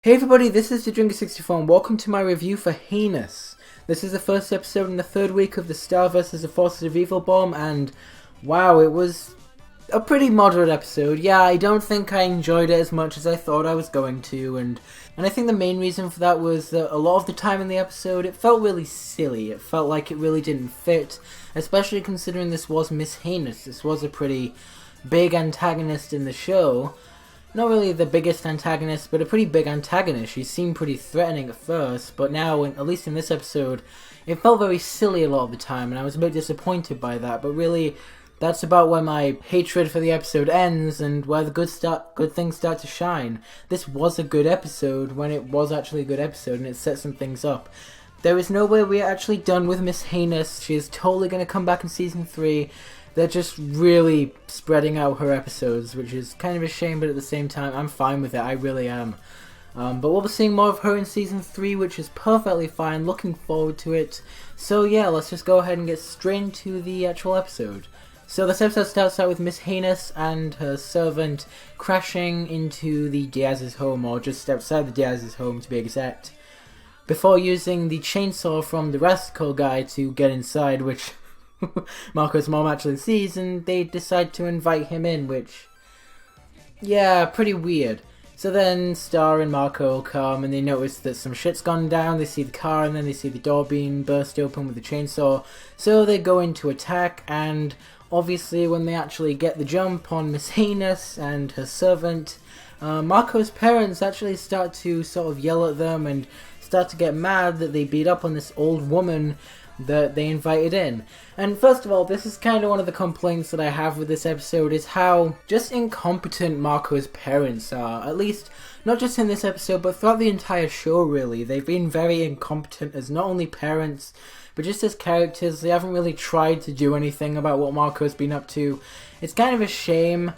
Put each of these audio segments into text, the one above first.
Hey everybody, this is Drinker64 and welcome to my review for Heinous. This is the first episode in the third week of the Star vs. the Forces of Evil bomb, and wow, it was a pretty moderate episode. Yeah, I don't think I enjoyed it as much as I thought I was going to, and I think the main reason for that was that a lot of the time in the episode it felt really silly. It felt like it really didn't fit, especially considering this was Miss Heinous. This was a pretty big antagonist in the show. Not really the biggest antagonist, but a pretty big antagonist. She seemed pretty threatening at first, but now, at least in this episode, it felt very silly a lot of the time, and I was a bit disappointed by that. But really, that's about where my hatred for the episode ends, and where the good things start to shine. This was a good episode when it was actually a good episode, and it set some things up. There is no way we're actually done with Miss Heinous. She is totally going to come back in Season 3. They're just really spreading out her episodes, which is kind of a shame, but at the same time, I'm fine with it. I really am. But we'll be seeing more of her in Season 3, which is perfectly fine. Looking forward to it. So yeah, let's just go ahead and get straight into the actual episode. So this episode starts out with Miss Heinous and her servant crashing into the Diaz's home, or just outside the Diaz's home to be exact, before using the chainsaw from the rascal guy to get inside, which Marco's mom actually sees, and they decide to invite him in, which, yeah, pretty weird. So then Star and Marco come and they notice that some shit's gone down. They see the car and then they see the door being burst open with the chainsaw. So they go in to attack, and obviously when they actually get the jump on Miss Heinous and her servant, Marco's parents actually start to sort of yell at them and start to get mad that they beat up on this old woman that they invited in. And first of all, this is kind of one of the complaints that I have with this episode, is how just incompetent Marco's parents are. At least, not just in this episode, but throughout the entire show, really. They've been very incompetent as not only parents, but just as characters. They haven't really tried to do anything about what Marco's been up to. It's kind of a shame.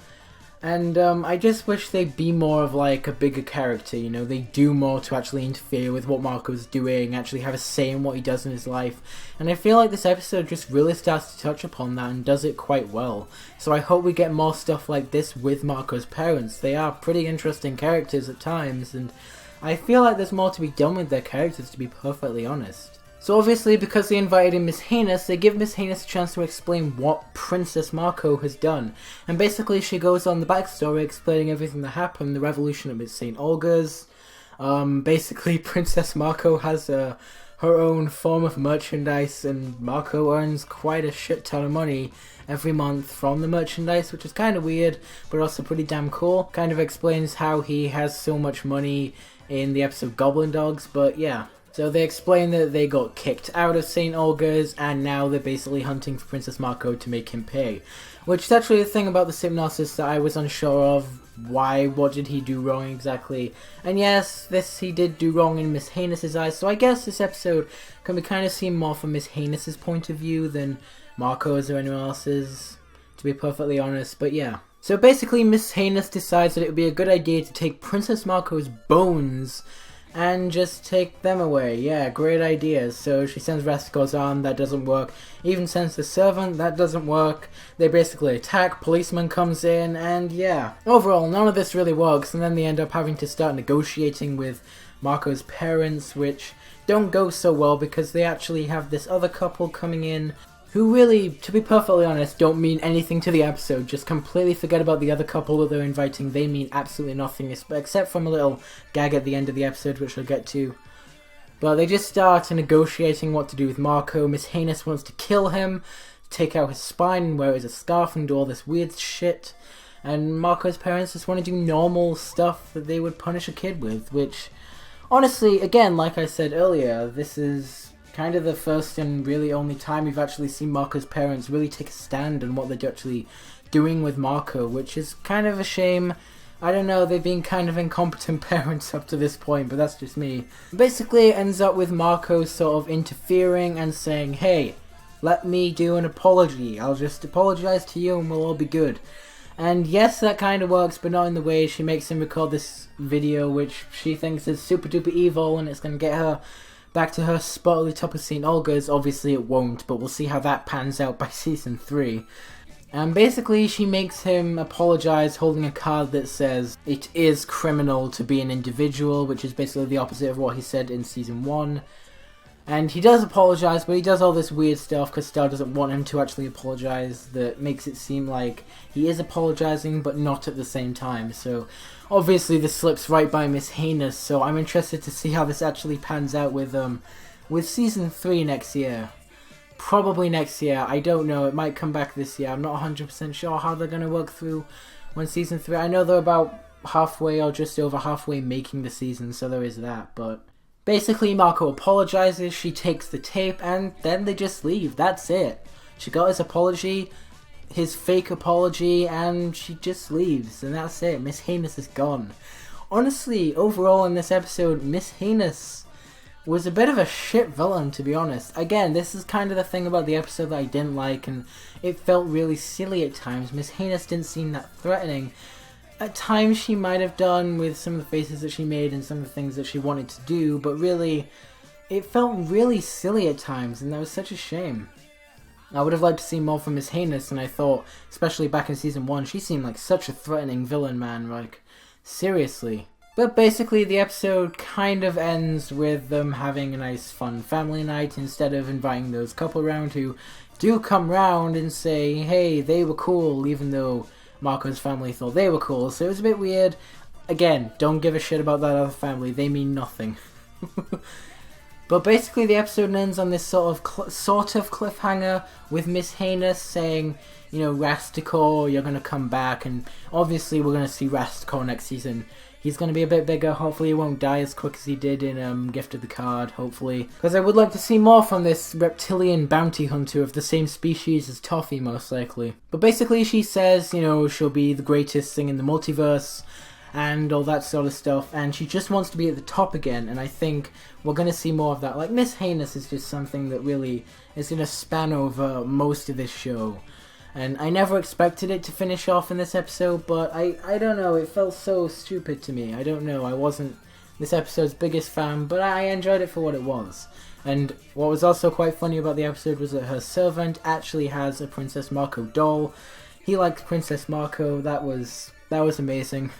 And I just wish they'd be more of like a bigger character, you know, they do more to actually interfere with what Marco's doing, actually have a say in what he does in his life. And I feel like this episode just really starts to touch upon that and does it quite well. So I hope we get more stuff like this with Marco's parents. They are pretty interesting characters at times, and I feel like there's more to be done with their characters, to be perfectly honest. So obviously, because they invited in Miss Heinous, they give Miss Heinous a chance to explain what Princess Marco has done. And basically she goes on the backstory explaining everything that happened, the revolution of St. Olga's. Basically Princess Marco has her own form of merchandise, and Marco earns quite a shit ton of money every month from the merchandise, which is kind of weird, but also pretty damn cool. Kind of explains how he has so much money in the episode Goblin Dogs, but yeah. So they explain that they got kicked out of St. Olga's, and now they're basically hunting for Princess Marco to make him pay. Which is actually the thing about the Hypnosis that I was unsure of. What did he do wrong exactly? And yes, this he did do wrong in Miss Heinous' eyes, so I guess this episode can be kind of seen more from Miss Heinous' point of view than Marco's or anyone else's, to be perfectly honest, but yeah. So basically Miss Heinous decides that it would be a good idea to take Princess Marco's bones and just take them away. Yeah, great ideas. So she sends Rascal's on, that doesn't work. Even sends the servant, that doesn't work. They basically attack, policeman comes in, and yeah. Overall, none of this really works, and then they end up having to start negotiating with Marco's parents, which don't go so well because they actually have this other couple coming in who really, to be perfectly honest, don't mean anything to the episode. Just completely forget about the other couple that they're inviting. They mean absolutely nothing, except from a little gag at the end of the episode, which I'll get to. But they just start negotiating what to do with Marco. Miss Heinous wants to kill him, take out his spine, and wear it as a scarf, and do all this weird shit. And Marco's parents just want to do normal stuff that they would punish a kid with, which, honestly, again, like I said earlier, this is kind of the first and really only time we've actually seen Marco's parents really take a stand on what they're actually doing with Marco, which is kind of a shame. I don't know, they've been kind of incompetent parents up to this point, but that's just me. Basically, it ends up with Marco sort of interfering and saying, hey, let me do an apology. I'll just apologize to you and we'll all be good. And yes, that kind of works, but not in the way she makes him record this video, which she thinks is super duper evil and it's going to get her back to her spot at the top of St. Olga's. Obviously it won't, but we'll see how that pans out by Season 3. And basically she makes him apologize holding a card that says it is criminal to be an individual, which is basically the opposite of what he said in season 1. And he does apologize, but he does all this weird stuff because Star doesn't want him to actually apologize, that makes it seem like he is apologizing but not at the same time. So obviously this slips right by Miss Heinous, so I'm interested to see how this actually pans out with season 3 next year. Probably next year, I don't know, it might come back this year. I'm not 100% sure how they're going to work through when season 3, I know they're about halfway or just over halfway making the season, so there is that, but basically Marco apologizes, she takes the tape, and then they just leave, that's it. She got his apology, his fake apology, and she just leaves, and that's it. Miss Heinous is gone. Honestly, overall in this episode, Miss Heinous was a bit of a shit villain, to be honest. Again, this is kind of the thing about the episode that I didn't like, and it felt really silly at times. Miss Heinous didn't seem that threatening. At times she might have done with some of the faces that she made and some of the things that she wanted to do, but really, it felt really silly at times, and that was such a shame. I would have liked to see more from Miss Heinous, and I thought, especially back in season 1, she seemed like such a threatening villain, man, like, seriously. But basically the episode kind of ends with them having a nice fun family night instead of inviting those couple around who do come round and say, hey, they were cool, even though Marco's family thought they were cool. So it was a bit weird. Again, don't give a shit about that other family, they mean nothing. But basically the episode ends on this sort of cliffhanger with Miss Heinous saying, you know, Rasticor, you're going to come back, and obviously we're going to see Rasticor next season. He's going to be a bit bigger, hopefully he won't die as quick as he did in Gift of the Card, hopefully. Because I would like to see more from this reptilian bounty hunter of the same species as Toffee, most likely. But basically she says, you know, she'll be the greatest thing in the multiverse, and all that sort of stuff, and she just wants to be at the top again, and I think we're going to see more of that. Like, Miss Heinous is just something that really is going to span over most of this show. And I never expected it to finish off in this episode, but I don't know, it felt so stupid to me. I don't know, I wasn't this episode's biggest fan, but I enjoyed it for what it was. And what was also quite funny about the episode was that her servant actually has a Princess Marco doll. He likes Princess Marco, that was amazing.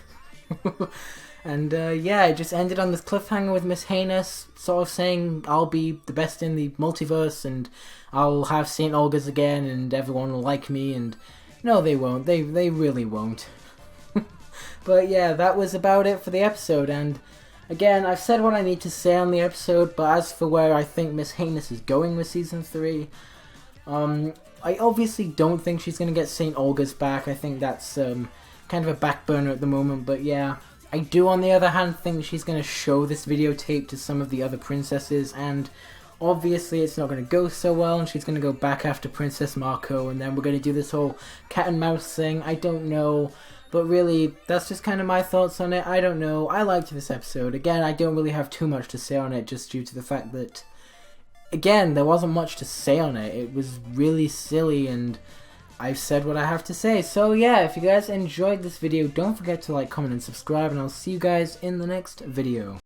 And yeah, it just ended on this cliffhanger with Miss Heinous sort of saying, I'll be the best in the multiverse, and I'll have St. Olga's again, and everyone will like me, and no, they won't. They really won't. But yeah, that was about it for the episode, and again, I've said what I need to say on the episode, but as for where I think Miss Heinous is going with Season 3, I obviously don't think she's going to get St. Olga's back. I think that's kind of a back burner at the moment, but yeah. I do, on the other hand, think she's going to show this videotape to some of the other princesses, and obviously it's not going to go so well, and she's going to go back after Princess Marco, and then we're going to do this whole cat and mouse thing. I don't know, but really, that's just kind of my thoughts on it. I don't know. I liked this episode. Again, I don't really have too much to say on it, just due to the fact that, again, there wasn't much to say on it. It was really silly, and I've said what I have to say. So yeah, if you guys enjoyed this video, don't forget to like, comment, and subscribe, and I'll see you guys in the next video.